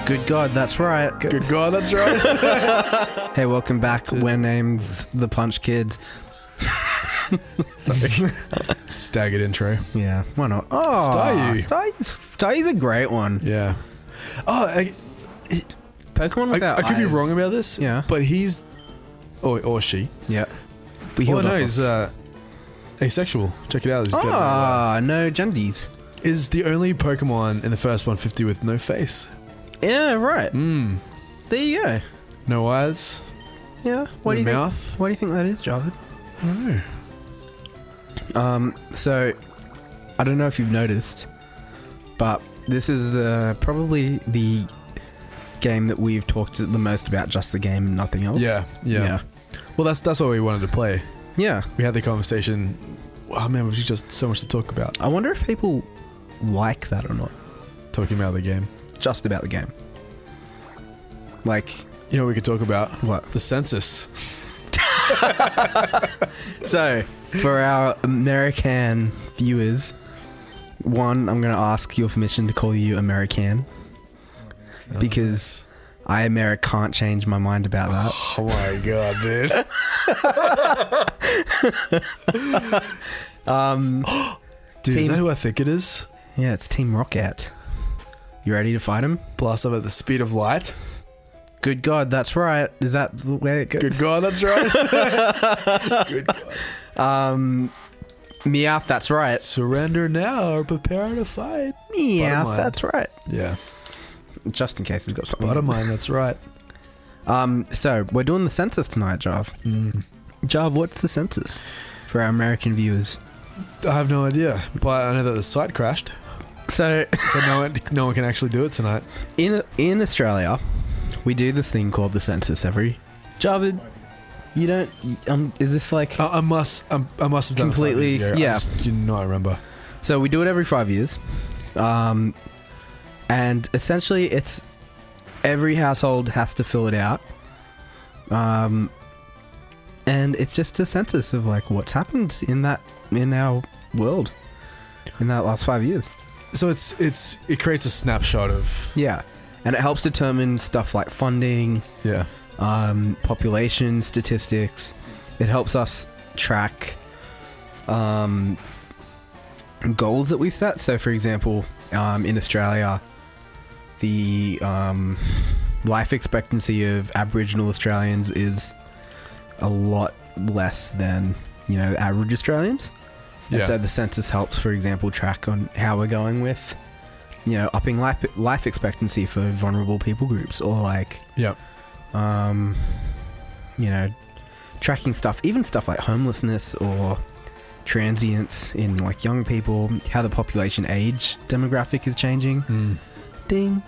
Good God, that's right. Good God, that's right. Hey, welcome back. We're named the Punch Kids. Sorry. Staggered intro. Yeah, why not? Oh, Staryu's a great one. Yeah. Oh, Pokemon without I could be eyes. wrong about this. Yeah. But he's... Or she. Yeah. Oh, no, he's asexual. Check it out. He's got no genders. is the only Pokemon in the first 150 with no face. Yeah, right. There you go. No eyes. Yeah. No mouth. What do you think that is, Jarvid? I don't know. So I don't know if you've noticed, but this is probably the game that we've talked the most about, just the game and nothing else. Yeah. Well, that's what we wanted to play. Yeah. We had the conversation. Oh man, we've just so much to talk about. I wonder if people like that or not. Talking about the game. Just about the game. Like, You know what we could talk about? what? The census. So, for our American viewers, one, I'm going to ask your permission to call you American. Because I can't change my mind about that. Oh my god, dude. Dude, is that who I think it is? Yeah, it's Team Rocket. You ready to fight him? Blast up at the speed of light. Good God, that's right. Is that the way it goes? Good God, that's right. Good God. Meowth, that's right. Surrender now or prepare to fight. Meowth, that's right. Yeah. Just in case we've got something. Bottom line, that's right. So we're doing the census tonight, Jav. Jav, what's the census for our American viewers? I have no idea, but I know that the site crashed, So no one can actually do it tonight. in Australia, we do this thing called the census every. Javid, you don't. Is this like? I must have done Completely, it 5 years ago. yeah. I just do not remember. So we do it every 5 years, and essentially it's every household has to fill it out, and it's just a census of like what's happened in our world in that last 5 years. So it creates a snapshot of Yeah, and it helps determine stuff like funding, yeah. population statistics. It helps us track goals that we've set. So, for example, in Australia, the life expectancy of Aboriginal Australians is a lot less than average Australians. And Yeah. so the census helps, for example, track on how we're going with upping life expectancy for vulnerable people groups, or like Yeah. tracking stuff, even stuff like homelessness or transients in like young people, how the population age demographic is changing. Ding.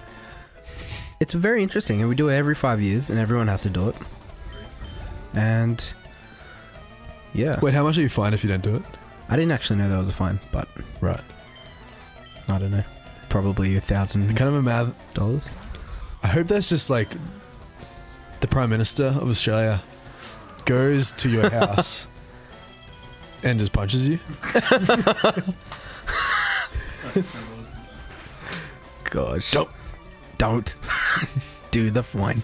It's very interesting, and we do it every 5 years, and everyone has to do it. And yeah. Wait, how much are you fined if you don't do it? I didn't actually know that was a fine, but Right. I don't know. Probably $1,000. Kind of a mad. I hope that's just like the Prime Minister of Australia goes to your house and just punches you. Gosh. Don't do the fine.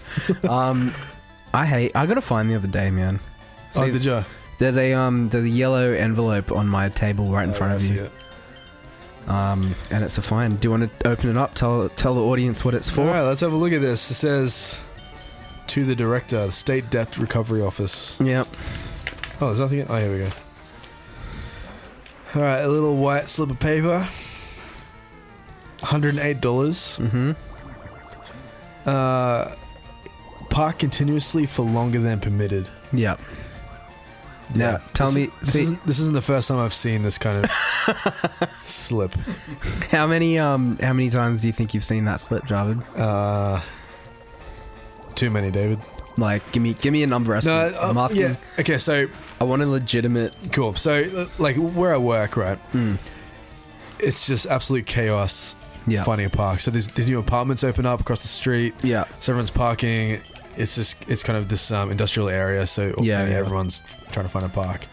I got a fine the other day, man. Oh, did you? There's a yellow envelope on my table right in front of you. And it's a fine. Do you want to open it up? Tell the audience what it's for. All right, let's have a look at this. It says, to the director, the State Debt Recovery Office. Yep. Oh, there's nothing. Oh, here we go. All right, a little white slip of paper. $108. Mm-hmm. Park continuously for longer than permitted. Yep. Now, tell me... This isn't the first time I've seen this kind of slip. How many times do you think you've seen that slip, Javid? Too many, David. Like, give me a number estimate. No, I'm asking... Yeah. Okay, so... I want a legitimate... Cool. So, like, where I work, right? It's just absolute chaos finding a park. So there's new apartments open up across the street. Yeah. So everyone's parking. It's kind of this industrial area. So everyone's trying to find a park.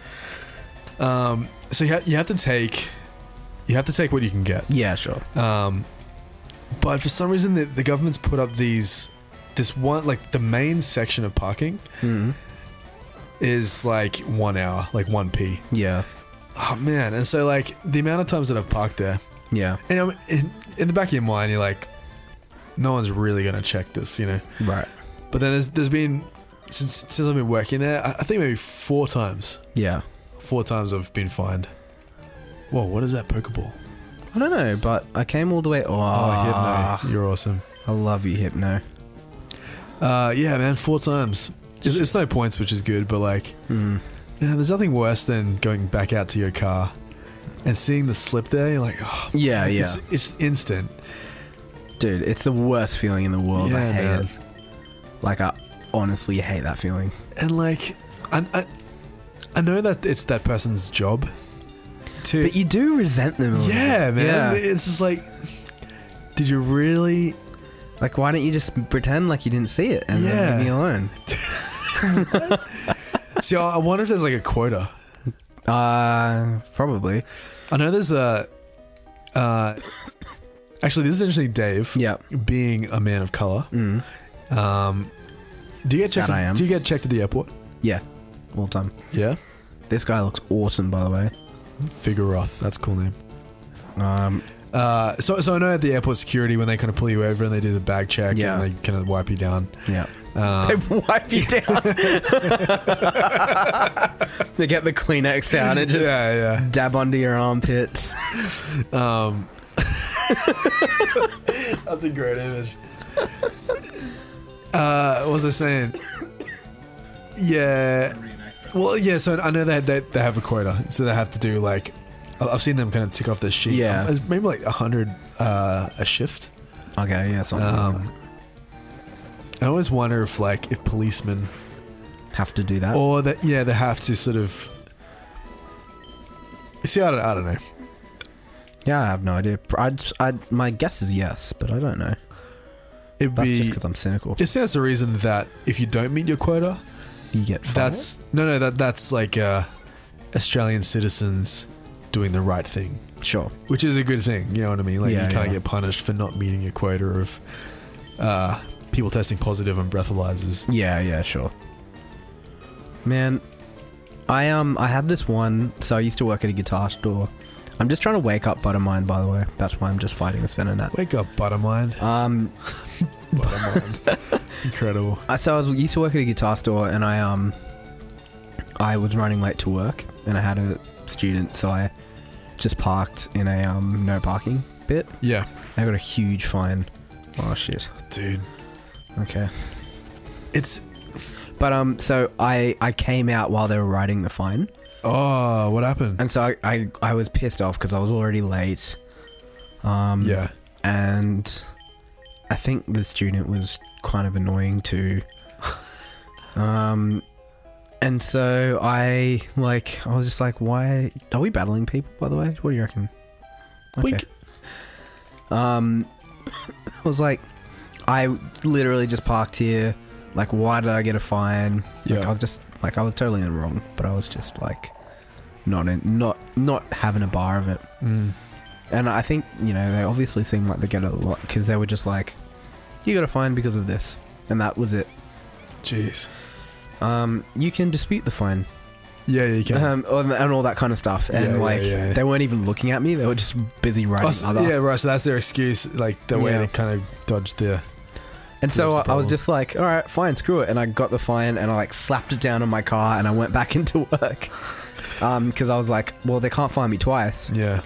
So you have to take what you can get. Yeah, sure. But for some reason, the government's put up this one, like the main section of parking is like 1 hour, like 1p. Yeah. Oh man. And so like the amount of times that I've parked there, Yeah. and in the back of your mind, you're like, no one's really going to check this, you know? Right. But then there's been, since I've been working there, I think maybe 4 times. Yeah. 4 times I've been fined. Whoa, what is that Pokeball? I don't know, but I came all the way. Oh, Hypno. You're awesome. I love you, Hypno. Yeah, man, 4 times. It's no points, which is good, but like, yeah, there's nothing worse than going back out to your car and seeing the slip there. You're like, oh, Yeah, yeah. It's instant. Dude, it's the worst feeling in the world. Yeah, I hate man. it. Like, I honestly hate that feeling. And like, I know that it's that person's job to... But you do resent them a little Yeah, bit. man. Yeah. It's just like, did you really... Like, why don't you just pretend like you didn't see it and Yeah. then leave me alone? See, I wonder if there's like a quota. Probably. I know there's a... actually, this is interesting, Dave. Yeah. Being a man of color. Do you get checked? That I am. Do you get checked at the airport? Yeah. Well done. Yeah. This guy looks awesome, by the way. Figuroth. That's a cool name. So So I know at the airport security when they kind of pull you over and they do the bag check Yeah. and they kind of wipe you down. yeah. They wipe you down. They get the Kleenex out and just yeah. dab under your armpits. That's a great image. What was I saying? Yeah. Well, yeah. So I know they have a quota, so they have to do like I've seen them kind of tick off this sheet. Yeah. It's maybe like 100 a shift. Okay, yeah, something like that. I always wonder if policemen Have to do that. or that they have to sort of. See, I don't know. Yeah, I have no idea. My guess is yes, but I don't know. It'd That's be. just because I'm cynical. It stands to reason that if you don't meet your quota, You get fired? that's like Australian citizens doing the right thing, Sure. which is a good thing. You know what I mean? Like Yeah, you can't yeah. get punished for not meeting your quota of people testing positive on breathalyzers. Yeah, sure. Man, I had this one. So I used to work at a guitar store. I'm just trying to wake up Buttermind, by the way. That's why I'm just fighting this Venonat. Wake up, Buttermind. Buttermind. Incredible. So I used to work at a guitar store, and I was running late to work, and I had a student, so I just parked in a no parking bit. Yeah. I got a huge fine. Oh shit, Dude. okay. It's... But so I came out while they were writing the fine, Oh, what happened? and so I was pissed off because I was already late. Yeah. And I think the student was kind of annoying too. And so I was just like, why are we battling people, by the way? What do you reckon? Blink. I was like, I literally just parked here. Like, why did I get a fine? Yeah. I was totally in the wrong, but I was just like, not having a bar of it. And I think, they obviously seem like they get it a lot because they were just like, you got a fine because of this, and that was it. Jeez. You can dispute the fine. Yeah, you can. And all that kind of stuff. And Yeah. they weren't even looking at me. They were just busy writing Yeah, right. So that's their excuse, like the way Yeah. they kind of dodged the... And so That's the I was problem. just like, all right, fine, screw it. And I got the fine and I slapped it down on my car and I went back into work. Because I was like, well, they can't fine me twice. Yeah.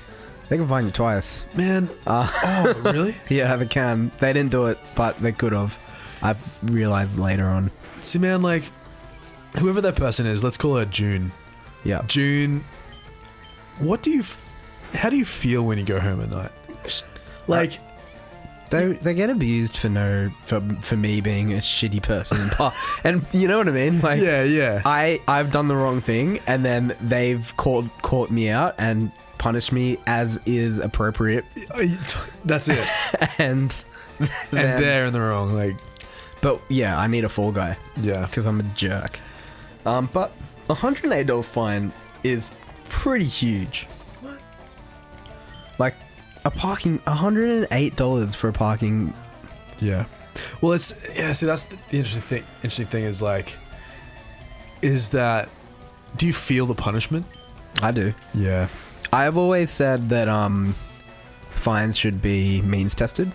They can fine you twice. Man. Oh, really? Yeah, they can. They didn't do it, but they could have. I've realized later on. See, man, like, whoever that person is, let's call her June. Yeah. June, how do you feel when you go home at night? Like... They get abused for me being a shitty person, and you know what I mean. Like, yeah. I've done the wrong thing, and then they've caught me out and punished me as is appropriate. That's it. and they're in the wrong. Like, but yeah, I need a fall guy yeah. because I'm a jerk. But $108 fine is pretty huge. Like, $108 for a parking. Yeah. Well, see, that's the interesting thing. Interesting thing is like, is that, do you feel the punishment? I do. Yeah. I've always said that fines should be means tested.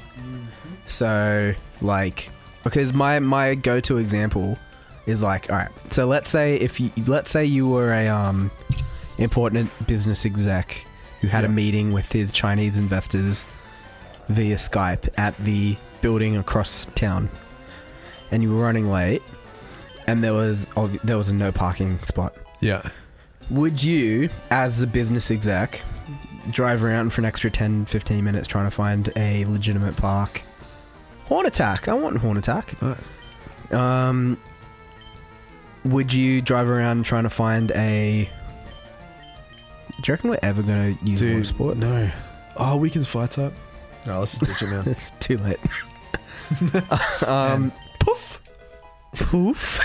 So like, because my go-to example is like, all right, so let's say you were a important business exec who had a meeting with his Chinese investors via Skype at the building across town, and you were running late, and there was a no parking spot. Yeah. Would you, as a business exec, drive around for an extra 10-15 minutes trying to find a legitimate park? Horn attack. I want horn attack. Nice. Would you drive around trying to find a... Do you reckon we're ever going to use water sport? No. Oh, weekends fly type. No, let's ditch it, man. It's too late. Poof. Poof.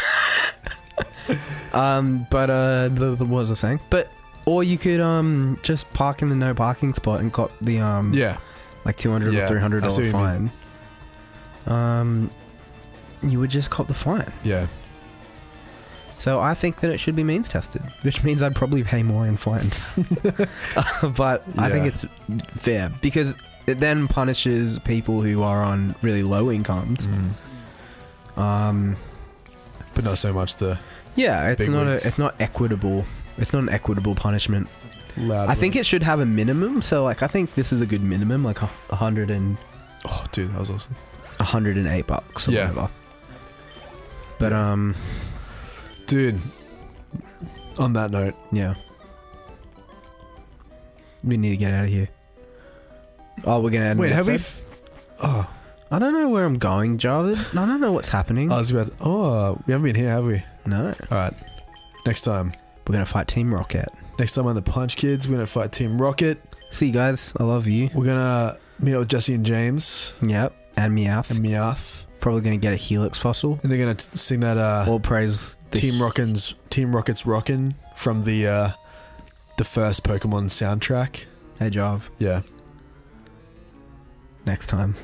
But what was I saying? But or you could just park in the no parking spot and cop the like $200 or $300 fine. You would just cop the fine. Yeah. So I think that it should be means tested, which means I'd probably pay more in fines. But I think it's fair because it then punishes people who are on really low incomes. But not so much the it's not equitable. It's not an equitable punishment. Loud I think it should have a minimum. So like I think this is a good minimum, like $108 that was awesome. $108 or whatever. But dude, on that note, yeah, we need to get out of here. Oh, we're gonna end. Wait, have we? I don't know where I'm going, Jarvid. I don't know what's happening. I was about. We haven't been here, have we? No. All right. Next time, we're gonna fight Team Rocket. Next time on the Punch Kids, we're gonna fight Team Rocket. See you guys. I love you. We're gonna meet up with Jesse and James. Yep. And Meowth. Probably gonna get a Helix fossil. And they're gonna sing that. All praise. Team Rocket's Rockin' from the first Pokemon soundtrack. Hey, Jav. Yeah. Next time.